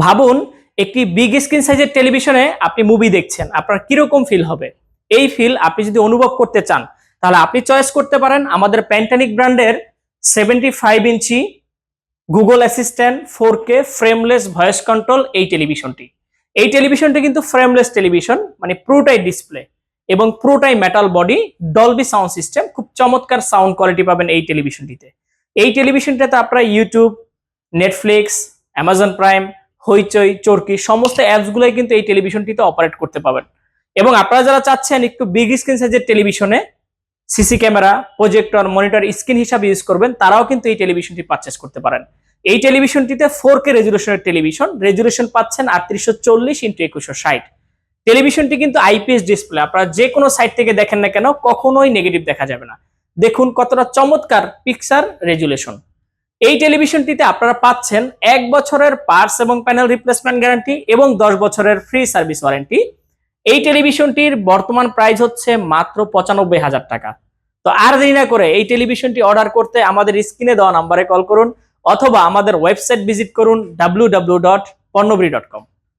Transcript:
ভাবুন একটি big screen সাইজের টেলিভিশনে আপনি মুভি দেখছেন, আপনার কিরকম ফিল হবে। এই ফিল আপনি যদি অনুভব করতে চান তাহলে আপনি চয়েস করতে পারেন আমাদের প্যান্টানিক ব্র্যান্ডের 75 ইঞ্চি Google assistant 4K frameless voice control এই টেলিভিশনটি। এই টেলিভিশনটি কিন্তু ফ্রেমলেস টেলিভিশন, মানে পুরোটাই ডিসপ্লে এবং পুরোটাই metal body, Dolby sound system, খুব চমৎকার সাউন্ড কোয়ালিটি পাবেন এই টেলিভিশনটিতে। এই টেলিভিশনটাতে আপনারা ইউটিউব, নেটফ্লিক্স, অ্যামাজন প্রাইম, হইচই, চরকি সমস্ত অ্যাপসগুলোই কিন্তু এই টেলিভিশনটিতে অপারেট করতে পাবেন। এবং আপনারা যারা চাচ্ছেন একটু বিগ স্ক্রিন সাইজের টেলিভিশনে CC camera, projector, monitor screen হিসাবে ইউজ করবেন, তারাও কিন্তু এই টেলিভিশনটি পারচেজ করতে পারেন। এই টেলিভিশনটিতে 4K রেজুলেশনের টেলিভিশন, রেজুলেশন পাচ্ছেন 3840x2160। টেলিভিশনটি কিন্তু আইপিএস ডিসপ্লে, আপনারা যে কোনো সাইড থেকে দেখেন না কেন কখনোই নেগেটিভ দেখা যাবে না। দেখুন কতটা চমৎকার পিকচার রেজুলেশন। এই টেলিভিশনটিতে আপনারা পাচ্ছেন 1 বছরের পার্টস এবং প্যানেল রিপ্লেসমেন্ট গ্যারান্টি এবং 10 বছরের ফ্রি সার্ভিস ওয়ারেন্টি। এই টেলিভিশনটির বর্তমান প্রাইস হচ্ছে মাত্র 95,000 টাকা। তো আর দেরি না করে এই টেলিভিশনটি অর্ডার করতে আমাদের স্ক্রিনে দেওয়া নাম্বারে কল করুন অথবা আমাদের ওয়েবসাইট ভিজিট করুন www.ponnobri.com।